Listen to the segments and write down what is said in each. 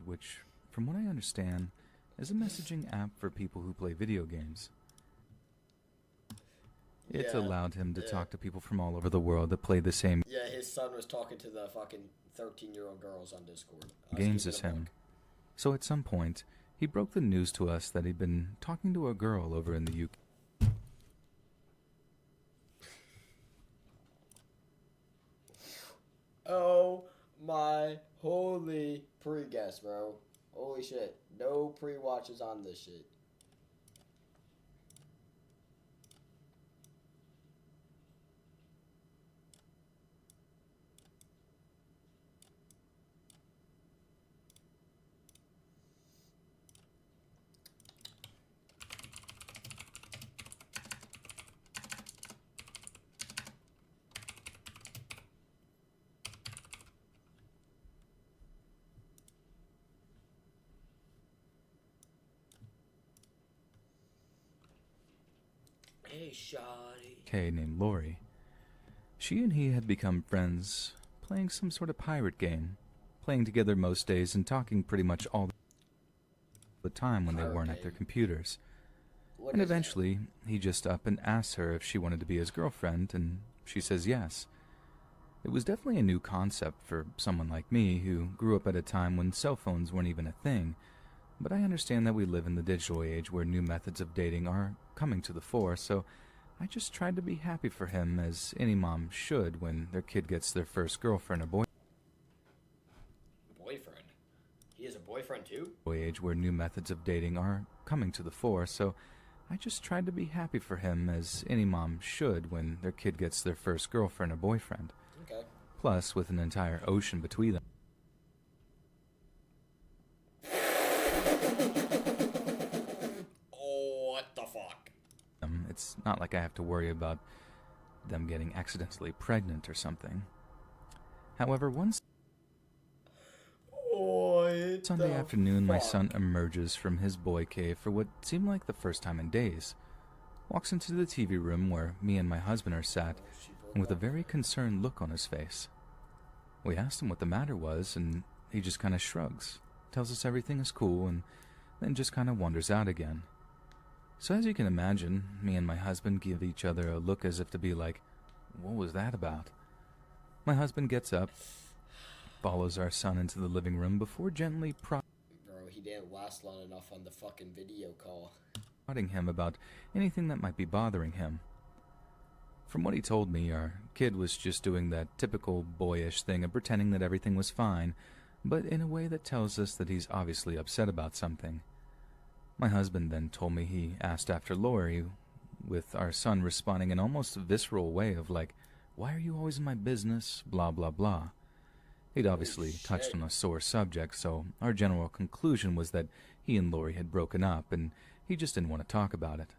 which, from what I understand, is a messaging app for people who play video games. It allowed him to talk to people from all over the world that play the same Yeah, his son was talking to the fucking 13-year-old girls on Discord. games as him. So at some point, he broke the news to us that he'd been talking to a girl over in the UK. Oh my holy pre-guess, bro. Holy shit. No pre-watches on this shit. Hey, shawty. Named Lori. She and he had become friends, playing some sort of pirate game, playing together most days and talking pretty much all the time when they weren't at their computers. And eventually, he just up and asked her if she wanted to be his girlfriend, and she says yes. It was definitely a new concept for someone like me who grew up at a time when cell phones weren't even a thing, but I understand that we live in the digital age where new methods of dating are coming to the fore, so I just tried to be happy for him, as any mom should when their kid gets their first girlfriend or boyfriend? He has a boyfriend too? Age where new methods of dating are coming to the fore, so I just tried to be happy for him, as any mom should when their kid gets their first girlfriend or boyfriend. Okay. Plus, with an entire ocean between them. Oh, what the fuck? It's not like I have to worry about them getting accidentally pregnant or something. However, one Sunday afternoon, my son emerges from his boy cave for what seemed like the first time in days, walks into the TV room where me and my husband are sat, and with a very concerned look on his face. We asked him what the matter was, and he just kind of shrugs, tells us everything is cool, and then just kind of wanders out again. So as you can imagine, me and my husband give each other a look as if to be like, what was that about? My husband gets up, follows our son into the living room before gently Bro, he didn't last long enough on the fucking video call. prodding him about anything that might be bothering him. From what he told me, our kid was just doing that typical boyish thing of pretending that everything was fine, but in a way that tells us that he's obviously upset about something. My husband then told me he asked after Lori, with our son responding in almost a visceral way of like, why are you always in my business, blah blah blah. He'd obviously touched on a sore subject, so our general conclusion was that he and Lori had broken up, and he just didn't want to talk about it.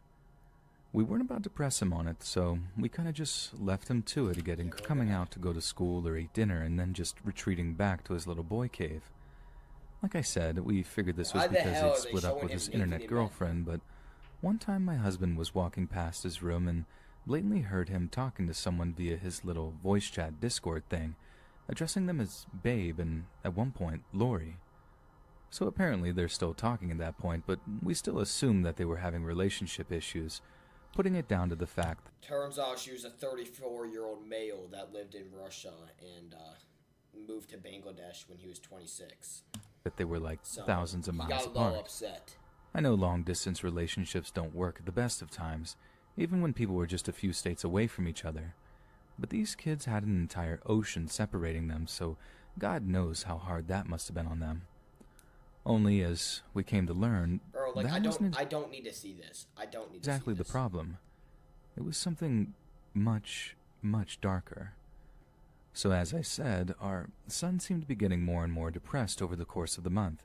We weren't about to press him on it, so we kind of just left him to it, getting coming out to go to school or eat dinner, and then just retreating back to his little boy cave. Like I said, we figured this was because he'd split up with his internet girlfriend, but one time my husband was walking past his room and blatantly heard him talking to someone via his little voice chat Discord thing, addressing them as Babe and, at one point, Lori. So apparently they're still talking at that point, but we still assumed that they were having relationship issues, putting it down to the fact Turns out she was a 34-year-old male that lived in Russia and moved to Bangladesh when he was 26. that they were like So, thousands of he miles got a apart. little upset. I know long-distance relationships don't work at the best of times, even when people were just a few states away from each other. But these kids had an entire ocean separating them, so God knows how hard that must have been on them. Only, as we came to learn, Bro, like, that I wasn't don't need to see this. I don't need exactly to see the this. problem. It was something much, much darker. So as I said, our son seemed to be getting more and more depressed over the course of the month,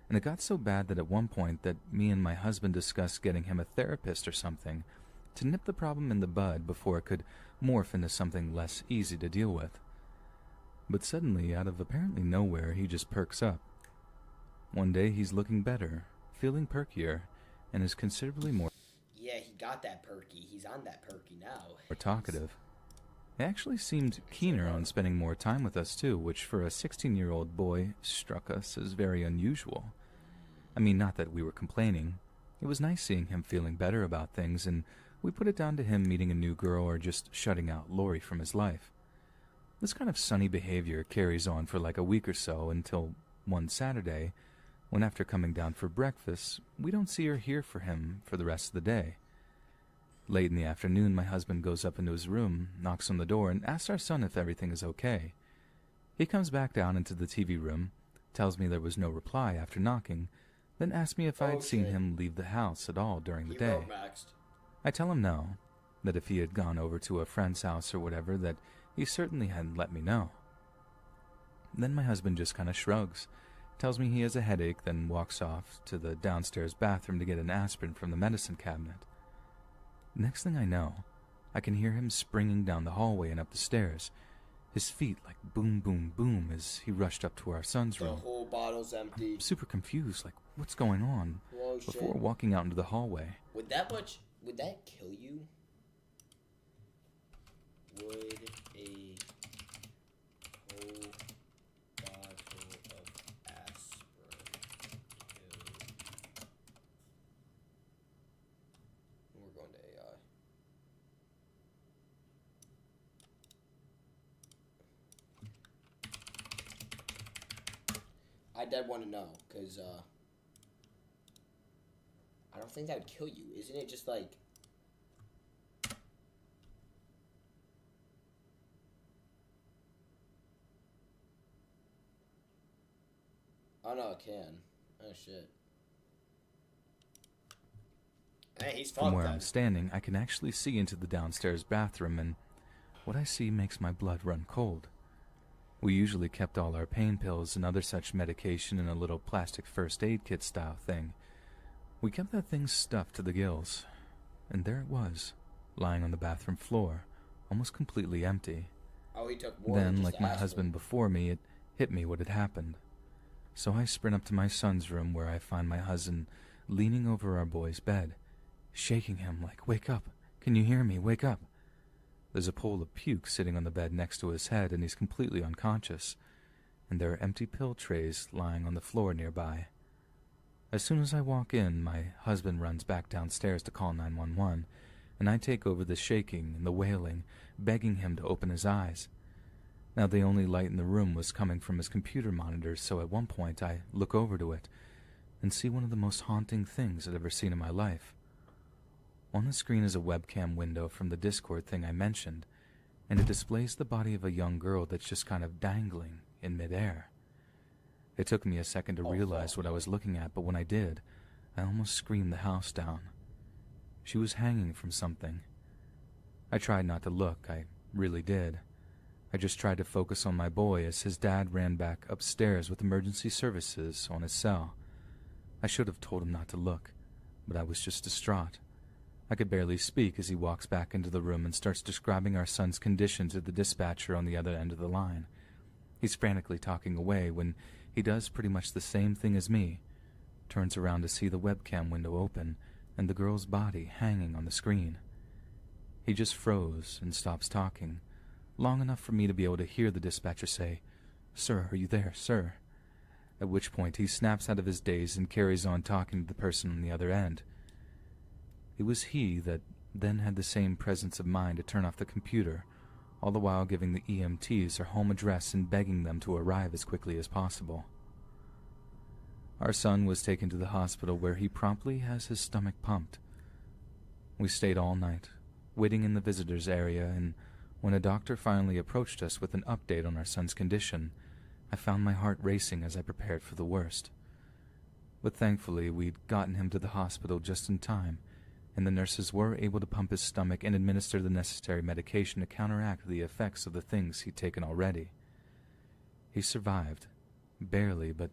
and it got so bad that at one point that me and my husband discussed getting him a therapist or something to nip the problem in the bud before it could morph into something less easy to deal with. But suddenly, out of apparently nowhere, he just perks up. One day he's looking better, feeling perkier, and is considerably more Yeah, he got that perky. He's on that perky now. talkative. They actually seemed keener on spending more time with us too, which for a 16-year-old boy struck us as very unusual. I mean, not that we were complaining. It was nice seeing him feeling better about things, and we put it down to him meeting a new girl or just shutting out Lori from his life. This kind of sunny behavior carries on for like a week or so until one Saturday, when after coming down for breakfast, we don't see or hear from him for the rest of the day. Late in the afternoon, my husband goes up into his room, knocks on the door, and asks our son if everything is okay. He comes back down into the TV room, tells me there was no reply after knocking, then asks me if I had seen him leave the house at all during the day. I tell him no, that if he had gone over to a friend's house or whatever, that he certainly hadn't let me know. Then my husband just kind of shrugs, tells me he has a headache, then walks off to the downstairs bathroom to get an aspirin from the medicine cabinet. Next thing I know, I can hear him springing down the hallway and up the stairs, his feet like boom, boom, boom as he rushed up to our son's room. The whole bottle's empty. I'm super confused, like, what's going on? Whoa, before walking out into the hallway. Would that kill you? Would a whole bottle of aspirin kill you? We're going to AI. I dead want to know, because, I don't think that would kill you. Isn't it just like... Oh, no, it can. Oh, shit. Hey, he's fucked. From where I'm standing, I can actually see into the downstairs bathroom, and what I see makes my blood run cold. We usually kept all our pain pills and other such medication in a little plastic first aid kit style thing. We kept that thing stuffed to the gills, and there it was, lying on the bathroom floor, almost completely empty. Oh, he took more Then, than like just my aspirin. husband before me, it hit me what had happened. So I sprint up to my son's room where I find my husband leaning over our boy's bed, shaking him like, "Wake up! Can you hear me? Wake up!" There's a pool of puke sitting on the bed next to his head, and he's completely unconscious, and there are empty pill trays lying on the floor nearby. As soon as I walk in, my husband runs back downstairs to call 911, and I take over the shaking and the wailing, begging him to open his eyes. Now, the only light in the room was coming from his computer monitor, so at one point I look over to it and see one of the most haunting things I've ever seen in my life. On the screen is a webcam window from the Discord thing I mentioned, and it displays the body of a young girl that's just kind of dangling in midair. It took me a second to realize what I was looking at, but when I did, I almost screamed the house down. She was hanging from something. I tried not to look, I really did. I just tried to focus on my boy as his dad ran back upstairs with emergency services on his cell. I should have told him not to look, but I was just distraught. I could barely speak as he walks back into the room and starts describing our son's condition to the dispatcher on the other end of the line. He's frantically talking away when he does pretty much the same thing as me, turns around to see the webcam window open and the girl's body hanging on the screen. He just froze and stops talking, long enough for me to be able to hear the dispatcher say, "Sir, are you there, sir?" At which point he snaps out of his daze and carries on talking to the person on the other end. It was he that then had the same presence of mind to turn off the computer, all the while giving the EMTs her home address and begging them to arrive as quickly as possible. Our son was taken to the hospital where he promptly has his stomach pumped. We stayed all night, waiting in the visitors area, and when a doctor finally approached us with an update on our son's condition, I found my heart racing as I prepared for the worst. But thankfully, we'd gotten him to the hospital just in time, and the nurses were able to pump his stomach and administer the necessary medication to counteract the effects of the things he'd taken already. He survived, barely, but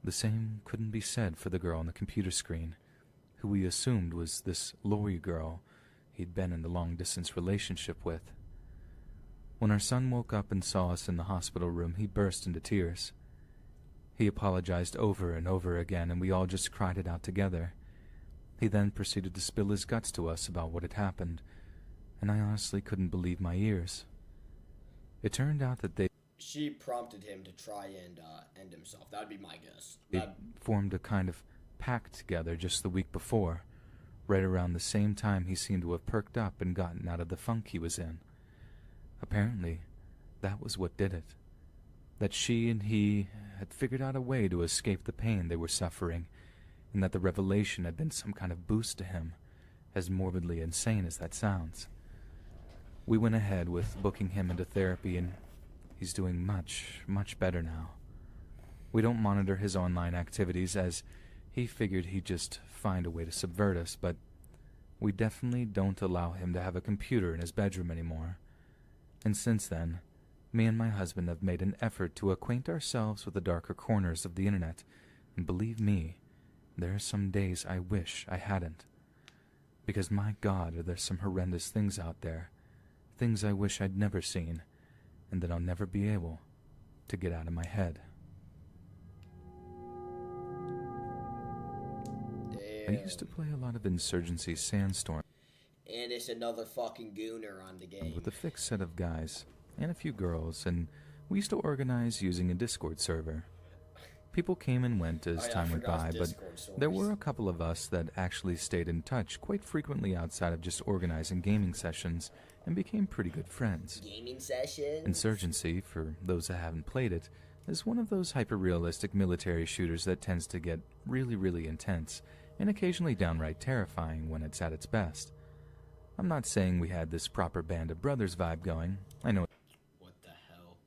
the same couldn't be said for the girl on the computer screen, who we assumed was this Lori girl he'd been in the long-distance relationship with. When our son woke up and saw us in the hospital room, he burst into tears. He apologized over and over again, and we all just cried it out together. He then proceeded to spill his guts to us about what had happened, and I honestly couldn't believe my ears. It turned out that She prompted him to try and end himself. That would be my guess. they formed a kind of pact together just the week before, right around the same time he seemed to have perked up and gotten out of the funk he was in. Apparently, that was what did it. That she and he had figured out a way to escape the pain they were suffering, and that the revelation had been some kind of boost to him, as morbidly insane as that sounds. We went ahead with booking him into therapy, and he's doing much, much better now. We don't monitor his online activities, as he figured he'd just find a way to subvert us, but we definitely don't allow him to have a computer in his bedroom anymore. And since then, me and my husband have made an effort to acquaint ourselves with the darker corners of the internet, and believe me, there are some days I wish I hadn't. Because my God, are there some horrendous things out there, things I wish I'd never seen, and that I'll never be able to get out of my head. Damn. I used to play a lot of Insurgency Sandstorm And it's another fucking gooner on the game. with a fixed set of guys and a few girls, and we used to organize using a Discord server. People came and went as time went by, but there were a couple of us that actually stayed in touch quite frequently outside of just organizing gaming sessions and became pretty good friends. Gaming sessions? Insurgency, for those that haven't played it, is one of those hyper-realistic military shooters that tends to get really, really intense and occasionally downright terrifying when it's at its best. I'm not saying we had this proper Band of Brothers vibe going. I know What the hell?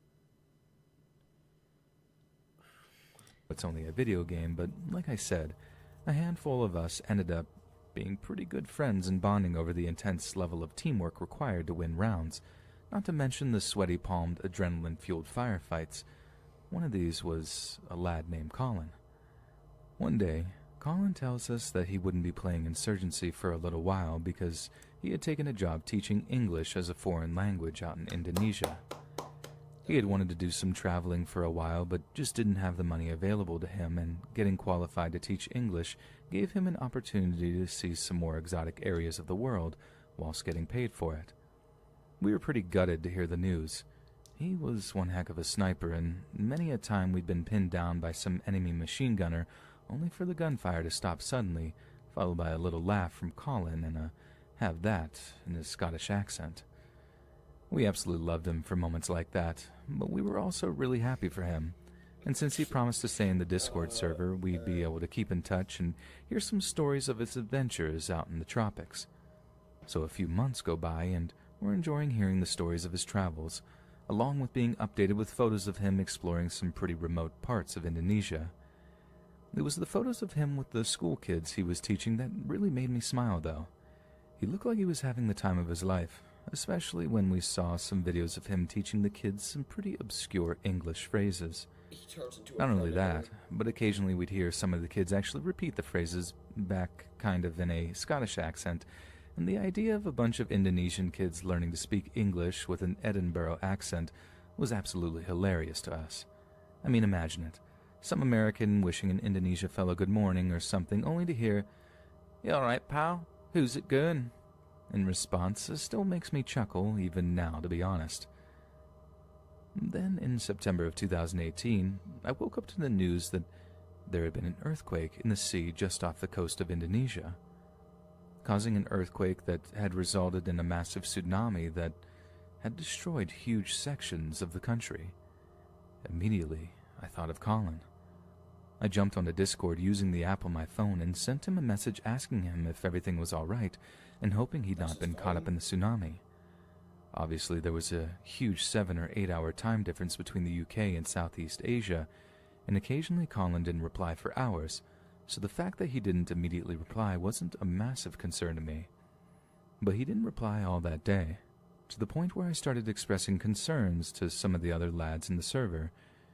it's only a video game, but like I said, a handful of us ended up being pretty good friends and bonding over the intense level of teamwork required to win rounds, not to mention the sweaty-palmed, adrenaline-fueled firefights. One of these was a lad named Colin. One day, Colin tells us that he wouldn't be playing Insurgency for a little while because he had taken a job teaching English as a foreign language out in Indonesia. He had wanted to do some traveling for a while, but just didn't have the money available to him, and getting qualified to teach English gave him an opportunity to see some more exotic areas of the world whilst getting paid for it. We were pretty gutted to hear the news. He was one heck of a sniper, and many a time we'd been pinned down by some enemy machine gunner, only for the gunfire to stop suddenly, followed by a little laugh from Colin and a "have that" in his Scottish accent. We absolutely loved him for moments like that, but we were also really happy for him. And since he promised to stay in the Discord server, we'd be able to keep in touch and hear some stories of his adventures out in the tropics. So a few months go by, and we're enjoying hearing the stories of his travels, along with being updated with photos of him exploring some pretty remote parts of Indonesia. It was the photos of him with the school kids he was teaching that really made me smile, though. He looked like he was having the time of his life, especially when we saw some videos of him teaching the kids some pretty obscure English phrases. He turns into a Not only predator. that, but occasionally we'd hear some of the kids actually repeat the phrases back kind of in a Scottish accent, and the idea of a bunch of Indonesian kids learning to speak English with an Edinburgh accent was absolutely hilarious to us. I mean, imagine it. Some American wishing an Indonesia fellow good morning or something, only to hear, "You all right, pal? Who's it going?" In response, it still makes me chuckle, even now, to be honest. Then, in September of 2018, I woke up to the news that there had been an earthquake in the sea just off the coast of Indonesia, causing an earthquake that had resulted in a massive tsunami that had destroyed huge sections of the country. Immediately, I thought of Colin. I jumped onto Discord using the app on my phone and sent him a message asking him if everything was all right and hoping he'd not been caught up in the tsunami. Obviously, there was a huge 7 or 8 hour time difference between the UK and Southeast Asia, and occasionally Colin didn't reply for hours, so the fact that he didn't immediately reply wasn't a massive concern to me. But he didn't reply all that day, to the point where I started expressing concerns to some of the other lads in the server,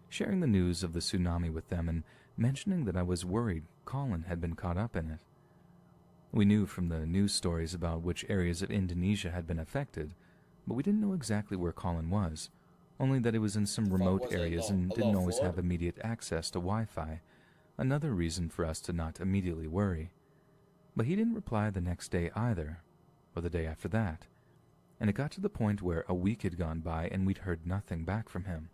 sharing the news of the tsunami with them and mentioning that I was worried Colin had been caught up in it. We knew from the news stories about which areas of Indonesia had been affected, but we didn't know exactly where Colin was, only that it was in some remote areas and didn't always have immediate access to Wi-Fi, another reason for us to not immediately worry. But he didn't reply the next day either, or the day after that. and it got to the point where a week had gone by and we'd heard nothing back from him.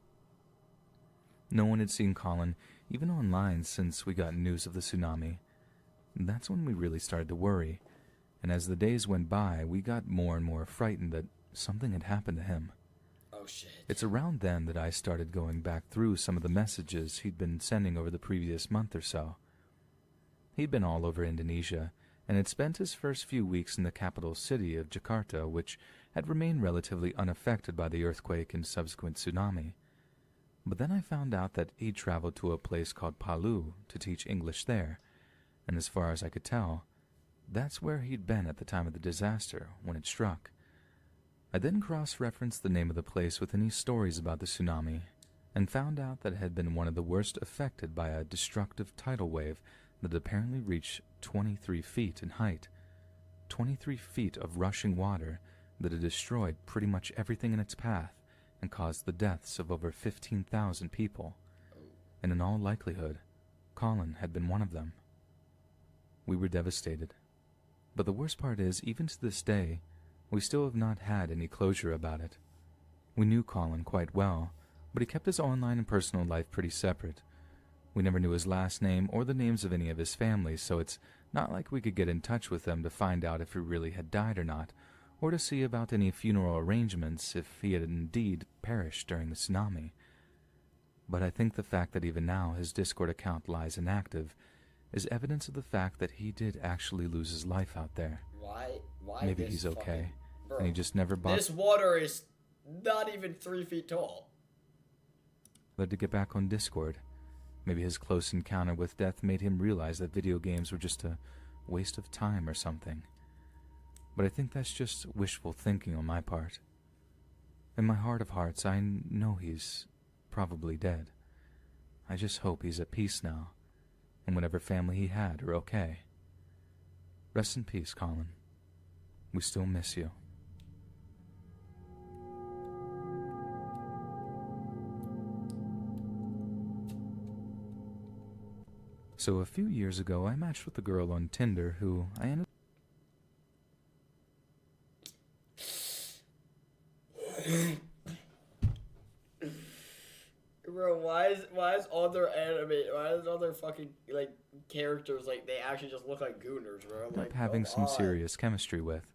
No one had seen Colin, even online, since we got news of the tsunami. That's when we really started to worry, and as the days went by, we got more and more frightened that something had happened to him. Oh, shit. It's around then that I started going back through some of the messages he'd been sending over the previous month or so. He'd been all over Indonesia, and had spent his first few weeks in the capital city of Jakarta, which had remained relatively unaffected by the earthquake and subsequent tsunami. But then I found out that he'd traveled to a place called Palu to teach English there, and as far as I could tell, that's where he'd been at the time of the disaster when it struck. I then cross-referenced the name of the place with any stories about the tsunami, and found out that it had been one of the worst affected by a destructive tidal wave that apparently reached 23 feet in height. 23 feet of rushing water that had destroyed pretty much everything in its path and caused the deaths of over 15,000 people. And in all likelihood, Colin had been one of them. We were devastated. But the worst part is, even to this day, we still have not had any closure about it. We knew Colin quite well, but he kept his online and personal life pretty separate. We never knew his last name or the names of any of his family, so it's not like we could get in touch with them to find out if he really had died or not, or to see about any funeral arrangements if he had indeed perished during the tsunami. But I think the fact that even now his Discord account lies inactive is evidence of the fact that he did actually lose his life out there. Why Maybe he's okay, Bro, and he just never bothered this water is not even 3 feet tall. to get back on Discord. Maybe his close encounter with death made him realize that video games were just a waste of time or something. But I think that's just wishful thinking on my part. In my heart of hearts, I know he's probably dead. I just hope he's at peace now, and whatever family he had are okay. Rest in peace, Colin. We still miss you. So a few years ago, I matched with a girl on Tinder who I ended Bro, why is other fucking like characters like they actually just look like gooners, bro? I'm like, having some serious chemistry with.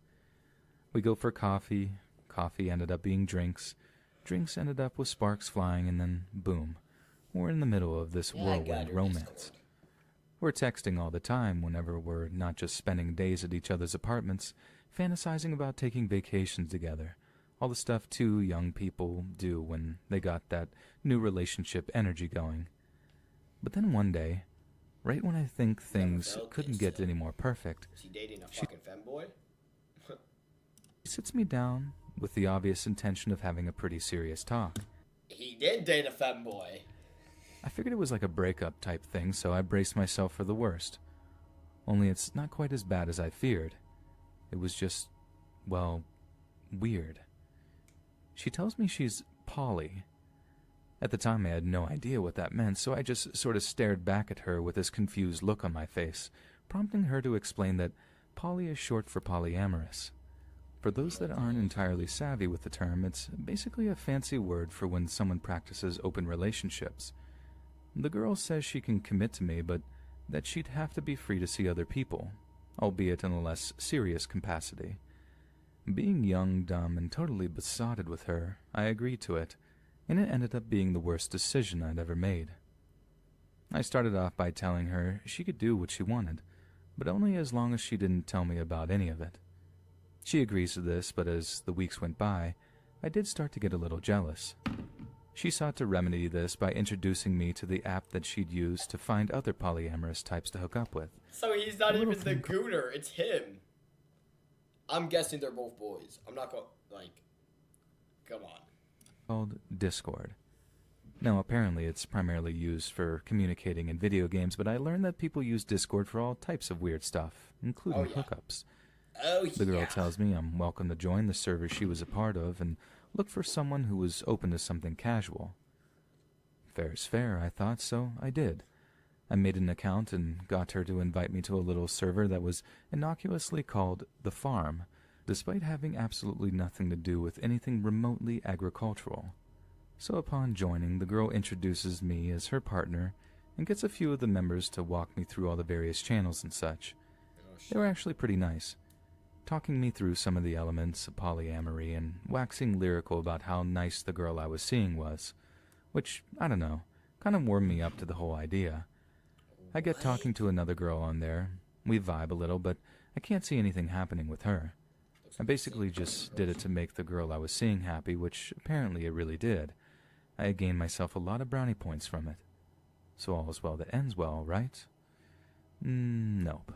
We go for coffee. Coffee ended up being drinks. Drinks ended up with sparks flying, and then boom, we're in the middle of this whirlwind romance. Discord. We're texting all the time whenever we're not just spending days at each other's apartments, fantasizing about taking vacations together. All the stuff two young people do when they got that new relationship energy going. But then one day, right when I think things couldn't get any more perfect, is he dating a fucking femboy? she sits me down with the obvious intention of having a pretty serious talk. He did date a femboy. I figured it was like a breakup type thing, so I braced myself for the worst. Only it's not quite as bad as I feared. It was just, well, weird. She tells me she's poly. At the time I had no idea what that meant, so I just sort of stared back at her with this confused look on my face, prompting her to explain that poly is short for polyamorous. For those that aren't entirely savvy with the term, it's basically a fancy word for when someone practices open relationships. The girl says she can commit to me, but that she'd have to be free to see other people, albeit in a less serious capacity. Being young, dumb, and totally besotted with her, I agreed to it, and it ended up being the worst decision I'd ever made. I started off by telling her she could do what she wanted, but only as long as she didn't tell me about any of it. She agrees to this, but as the weeks went by, I did start to get a little jealous. She sought to remedy this by introducing me to the app that she'd used to find other polyamorous types to hook up with. So he's not even the gooner, it's him. I'm guessing they're both boys. I'm not going, like, come on. Called Discord. Now, apparently it's primarily used for communicating in video games, but I learned that people use Discord for all types of weird stuff, including hookups. The girl tells me I'm welcome to join the server she was a part of and look for someone who was open to something casual. Fair is fair, I thought, so I did. I made an account and got her to invite me to a little server that was innocuously called The Farm, despite having absolutely nothing to do with anything remotely agricultural. So upon joining, the girl introduces me as her partner and gets a few of the members to walk me through all the various channels and such. They were actually pretty nice, talking me through some of the elements of polyamory and waxing lyrical about how nice the girl I was seeing was, which, I don't know, kind of warmed me up to the whole idea. I get talking to another girl on there, we vibe a little, but I can't see anything happening with her. I basically just did it to make the girl I was seeing happy, which apparently it really did. I had gained myself a lot of brownie points from it. So all is well that ends well, right? Nope.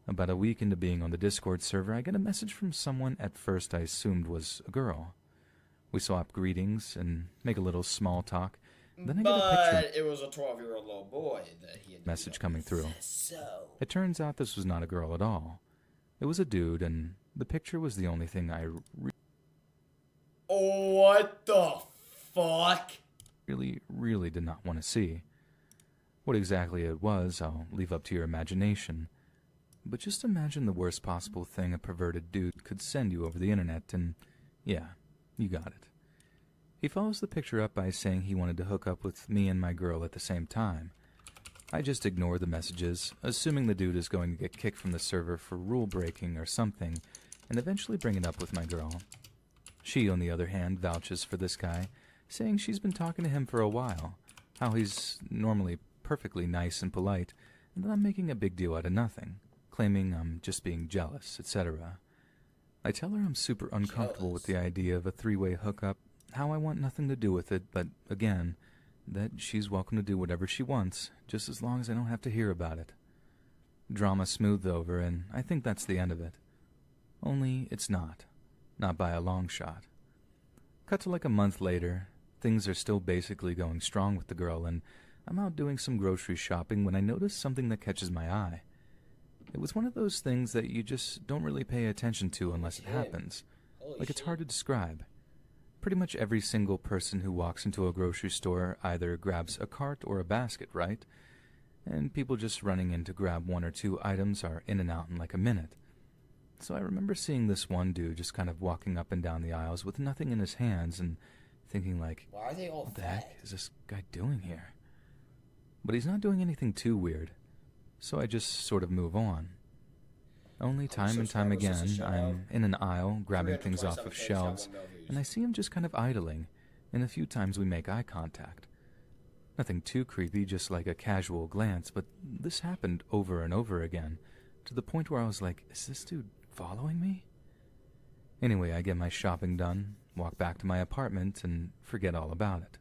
About a week into being on the Discord server, I get a message from someone at first I assumed was a girl. We swap greetings and make a little small talk. Then I get a picture. But it was a 12-year-old little boy that he had Message coming through. So. It turns out this was not a girl at all. It was a dude, and the picture was the only thing I What the fuck? really did not want to see. What exactly it was, I'll leave up to your imagination. But just imagine the worst possible thing a perverted dude could send you over the internet, and yeah, you got it. He follows the picture up by saying he wanted to hook up with me and my girl at the same time. I just ignore the messages, assuming the dude is going to get kicked from the server for rule breaking or something, and eventually bring it up with my girl. She, on the other hand, vouches for this guy, saying she's been talking to him for a while, how he's normally perfectly nice and polite, and that I'm making a big deal out of nothing, claiming I'm just being jealous, etc. I tell her I'm super uncomfortable with the idea of a three-way hookup, how I want nothing to do with it, but again, that she's welcome to do whatever she wants, just as long as I don't have to hear about it. Drama smoothed over, and I think that's the end of it. Only it's not. Not by a long shot. Cut to like a month later, things are still basically going strong with the girl, and I'm out doing some grocery shopping when I notice something that catches my eye. It was one of those things that you just don't really pay attention to unless it happens. Like it's hard to describe. Pretty much every single person who walks into a grocery store either grabs a cart or a basket, right? And people just running in to grab one or two items are in and out in like a minute. So I remember seeing this one dude just kind of walking up and down the aisles with nothing in his hands and thinking like, why are they all what the heck is this guy doing here? But he's not doing anything too weird, so I just sort of move on. Only time and time again, I'm in an aisle grabbing things off of shelves, and I see him just kind of idling, and a few times we make eye contact. Nothing too creepy, just like a casual glance, but this happened over and over again, to the point where I was like, is this dude following me? Anyway, I get my shopping done, walk back to my apartment, and forget all about it.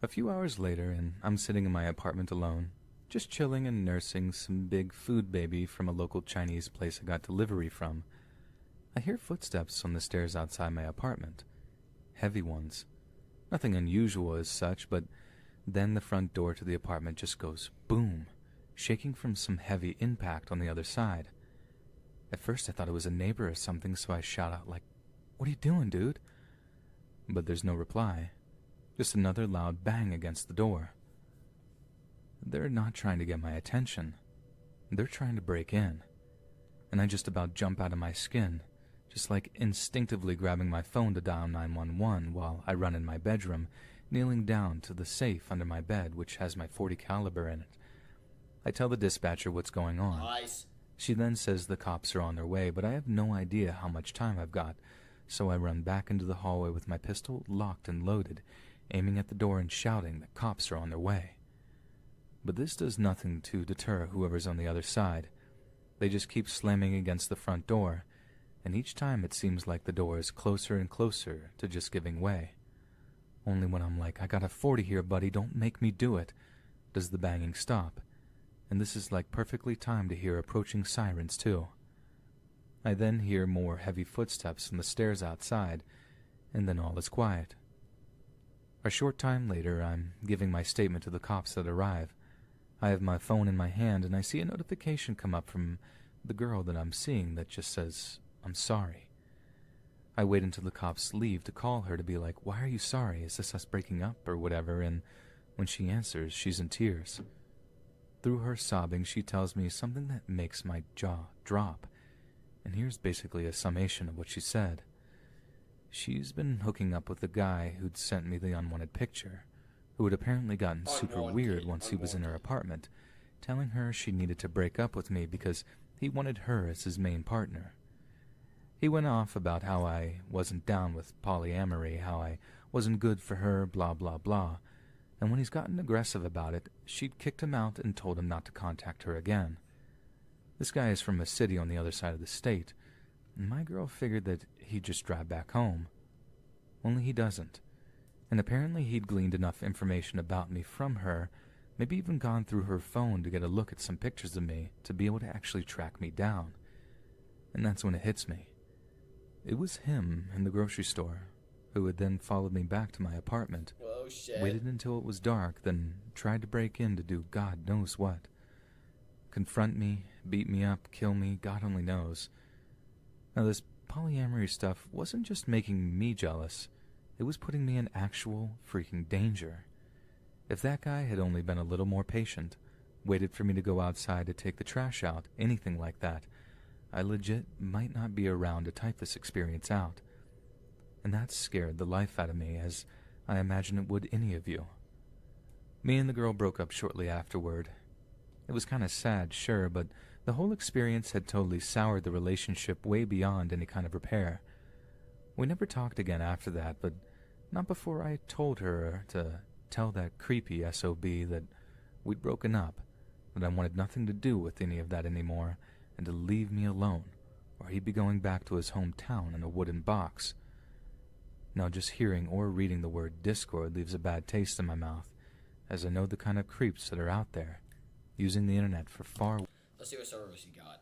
A few hours later, and I'm sitting in my apartment alone, just chilling and nursing some big food baby from a local Chinese place I got delivery from. I hear footsteps on the stairs outside my apartment. Heavy ones. Nothing unusual as such, but then the front door to the apartment just goes boom, shaking from some heavy impact on the other side. At first I thought it was a neighbor or something, so I shout out like, "What are you doing, dude?" But there's no reply. Just another loud bang against the door. They're not trying to get my attention. They're trying to break in. And I just about jump out of my skin, just like instinctively grabbing my phone to dial 911 while I run in my bedroom, kneeling down to the safe under my bed, which has my .40 caliber in it. I tell the dispatcher what's going on. Nice. She then says the cops are on their way, but I have no idea how much time I've got, so I run back into the hallway with my pistol locked and loaded, aiming at the door and shouting that cops are on their way. But this does nothing to deter whoever's on the other side. They just keep slamming against the front door, and each time it seems like the door is closer and closer to just giving way. Only when I'm like, I got a .40 here, buddy, don't make me do it, does the banging stop. And this is like perfectly timed to hear approaching sirens too. I then hear more heavy footsteps on the stairs outside, and then all is quiet. A short time later, I'm giving my statement to the cops that arrive. I have my phone in my hand, and I see a notification come up from the girl that I'm seeing that just says, "I'm sorry." I wait until the cops leave to call her to be like, "Why are you sorry? Is this us breaking up or whatever?" And when she answers, she's in tears. Through her sobbing, she tells me something that makes my jaw drop. And here's basically a summation of what she said. She's been hooking up with the guy who'd sent me the unwanted picture, who had apparently gotten super weird once he was in her apartment, telling her she needed to break up with me because he wanted her as his main partner. He went off about how I wasn't down with polyamory, how I wasn't good for her, blah blah blah, and when he's gotten aggressive about it, she'd kicked him out and told him not to contact her again. This guy is from a city on the other side of the state, and my girl figured that he'd just drive back home. Only he doesn't, and apparently he'd gleaned enough information about me from her, maybe even gone through her phone to get a look at some pictures of me to be able to actually track me down. And that's when it hits me. It was him in the grocery store, who had then followed me back to my apartment, Oh, shit. waited until it was dark, then tried to break in to do God knows what. Confront me, beat me up, kill me, God only knows. Now this polyamory stuff wasn't just making me jealous, it was putting me in actual freaking danger. If that guy had only been a little more patient, waited for me to go outside to take the trash out, anything like that, I legit might not be around to type this experience out. And that scared the life out of me, as I imagine it would any of you. Me and the girl broke up shortly afterward. It was kind of sad, sure, but the whole experience had totally soured the relationship way beyond any kind of repair. We never talked again after that, but not before I told her to tell that creepy SOB that we'd broken up, that I wanted nothing to do with any of that anymore, and to leave me alone, or he'd be going back to his hometown in a wooden box. Now just hearing or reading the word Discord leaves a bad taste in my mouth, as I know the kind of creeps that are out there, using the internet for far... Let's see what servers he got.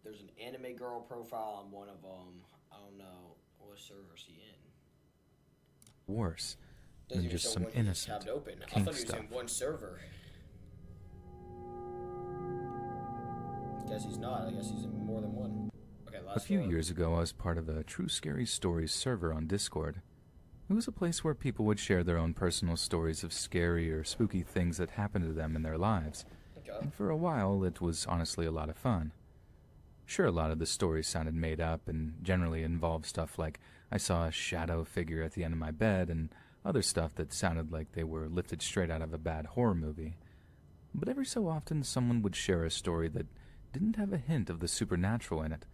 There's an anime girl profile on one of them. I don't know what server is he in. Worse than just some innocent open. I kink thought he was stuff. in one server. Guess he's not. I guess he's in more than one. Okay, A few years ago, I was part of a True Scary Stories server on Discord. It was a place where people would share their own personal stories of scary or spooky things that happened to them in their lives. Okay. And for a while, it was honestly a lot of fun. Sure, a lot of the stories sounded made up and generally involved stuff like I saw a shadow figure at the end of my bed and other stuff that sounded like they were lifted straight out of a bad horror movie. But every so often, someone would share a story that didn't have a hint of the supernatural in it,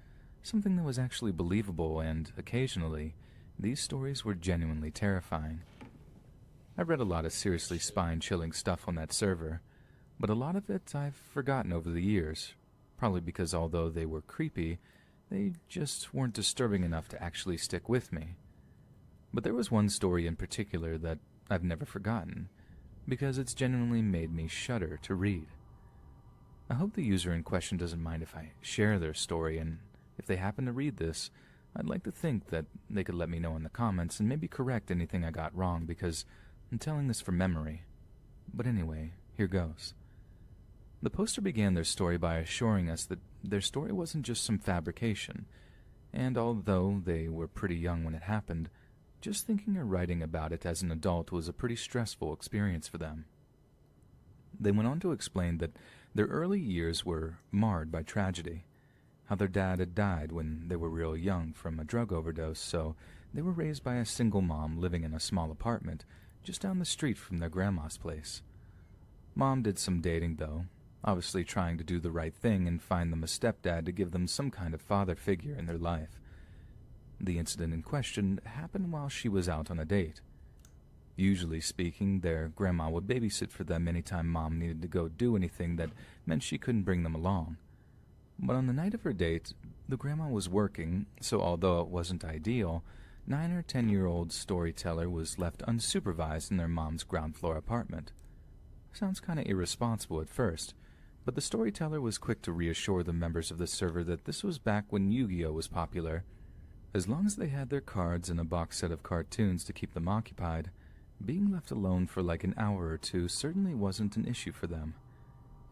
something that was actually believable, and occasionally, these stories were genuinely terrifying. I read a lot of seriously spine-chilling stuff on that server, but a lot of it I've forgotten over the years, probably because although they were creepy, they just weren't disturbing enough to actually stick with me. But there was one story in particular that I've never forgotten, because it's genuinely made me shudder to read. I hope the user in question doesn't mind if I share their story, and if they happen to read this, I'd like to think that they could let me know in the comments and maybe correct anything I got wrong, because I'm telling this from memory. But anyway, here goes. The poster began their story by assuring us that their story wasn't just some fabrication, and although they were pretty young when it happened, just thinking or writing about it as an adult was a pretty stressful experience for them. They went on to explain that their early years were marred by tragedy, how their dad had died when they were real young from a drug overdose, so they were raised by a single mom living in a small apartment just down the street from their grandma's place. Mom did some dating, though, obviously trying to do the right thing and find them a stepdad to give them some kind of father figure in their life. The incident in question happened while she was out on a date. Usually speaking, their grandma would babysit for them anytime Mom needed to go do anything that meant she couldn't bring them along. But on the night of her date, the grandma was working, so although it wasn't ideal, 9 or 10-year-old storyteller was left unsupervised in their mom's ground-floor apartment. Sounds kind of irresponsible at first, but the storyteller was quick to reassure the members of the server that this was back when Yu-Gi-Oh! Was popular. As long as they had their cards and a box set of cartoons to keep them occupied, being left alone for like an hour or two certainly wasn't an issue for them.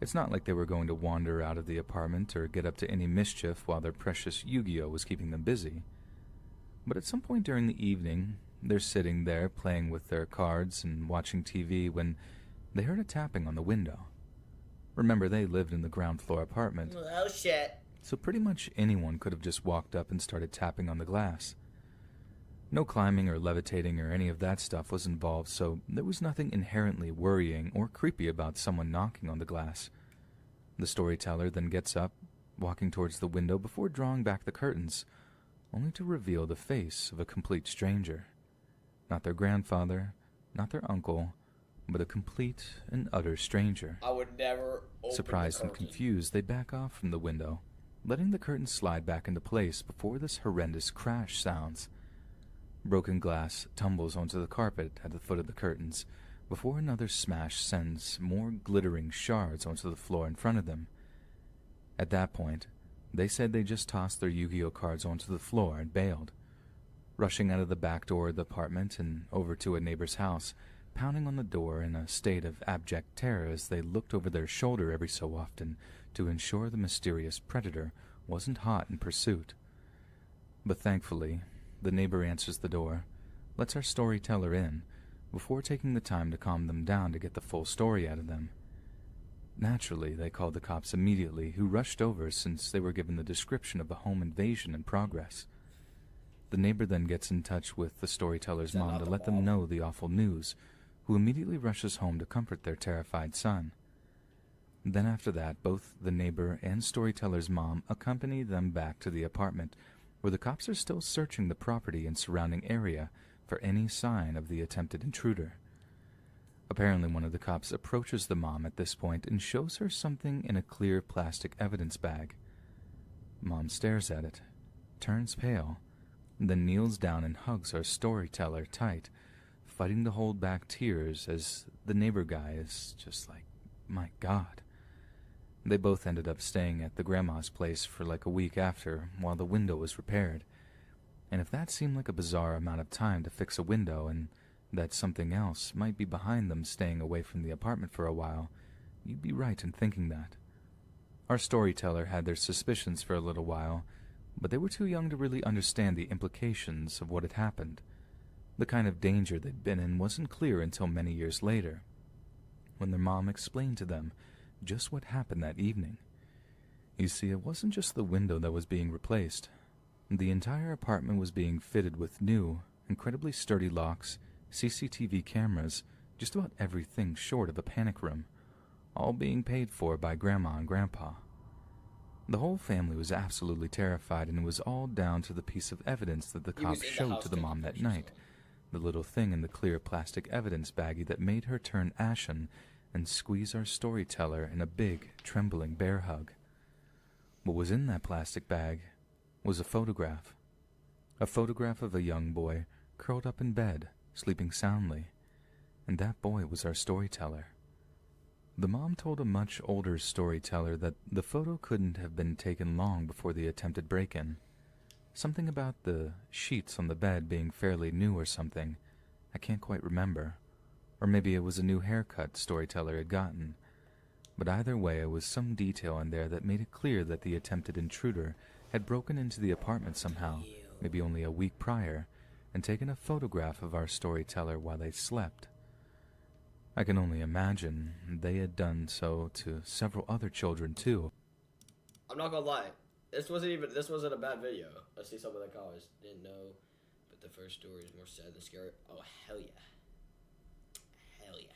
It's not like they were going to wander out of the apartment or get up to any mischief while their precious Yu-Gi-Oh! Was keeping them busy. But at some point during the evening, they're sitting there playing with their cards and watching TV when they heard a tapping on the window. Remember, they lived in the ground floor apartment. Oh, shit. so pretty much anyone could have just walked up and started tapping on the glass. No climbing or levitating or any of that stuff was involved, so there was nothing inherently worrying or creepy about someone knocking on the glass. The storyteller then gets up, walking towards the window before drawing back the curtains, only to reveal the face of a complete stranger. Not their grandfather, not their uncle, but a complete and utter stranger. I would never open Surprised the and curtain. confused, they back off from the window, letting the curtain slide back into place before this horrendous crash sounds. Broken glass tumbles onto the carpet at the foot of the curtains, before another smash sends more glittering shards onto the floor in front of them. At that point, they said they just tossed their Yu-Gi-Oh cards onto the floor and bailed. Rushing out of the back door of the apartment and over to a neighbor's house, pounding on the door in a state of abject terror as they looked over their shoulder every so often to ensure the mysterious predator wasn't hot in pursuit. But thankfully, the neighbor answers the door, lets our storyteller in, before taking the time to calm them down to get the full story out of them. Naturally, they called the cops immediately, who rushed over since they were given the description of a home invasion in progress. The neighbor then gets in touch with the storyteller's mom to let them know the awful news, who immediately rushes home to comfort their terrified son. Then after that, both the neighbor and storyteller's mom accompany them back to the apartment, where the cops are still searching the property and surrounding area for any sign of the attempted intruder. Apparently, one of the cops approaches the mom at this point and shows her something in a clear plastic evidence bag. Mom stares at it, turns pale, then kneels down and hugs our storyteller tight, fighting to hold back tears as the neighbor guy is just like, my God. They both ended up staying at the grandma's place for like a week after while the window was repaired. And if that seemed like a bizarre amount of time to fix a window and that something else might be behind them staying away from the apartment for a while, you'd be right in thinking that. Our storyteller had their suspicions for a little while, but they were too young to really understand the implications of what had happened. The kind of danger they'd been in wasn't clear until many years later, when their mom explained to them just what happened that evening. You see, it wasn't just the window that was being replaced. The entire apartment was being fitted with new, incredibly sturdy locks, CCTV cameras, just about everything short of a panic room, all being paid for by Grandma and Grandpa. The whole family was absolutely terrified, and it was all down to the piece of evidence that the cops showed to the mom that night, the little thing in the clear plastic evidence baggie that made her turn ashen and squeeze our storyteller in a big, trembling bear hug. What was in that plastic bag was a photograph of a young boy curled up in bed, sleeping soundly, and that boy was our storyteller. The mom told a much older storyteller that the photo couldn't have been taken long before the attempted break-in. Something about the sheets on the bed being fairly new or something. I can't quite remember. Or maybe it was a new haircut storyteller had gotten. But either way, it was some detail in there that made it clear that the attempted intruder had broken into the apartment somehow, maybe only a week prior, and taken a photograph of our storyteller while they slept. I can only imagine they had done so to several other children too. I'm not gonna lie. This wasn't a bad video. I see some of the comments. Didn't know, but the first story is more sad than scary. Oh, hell yeah. Hell yeah.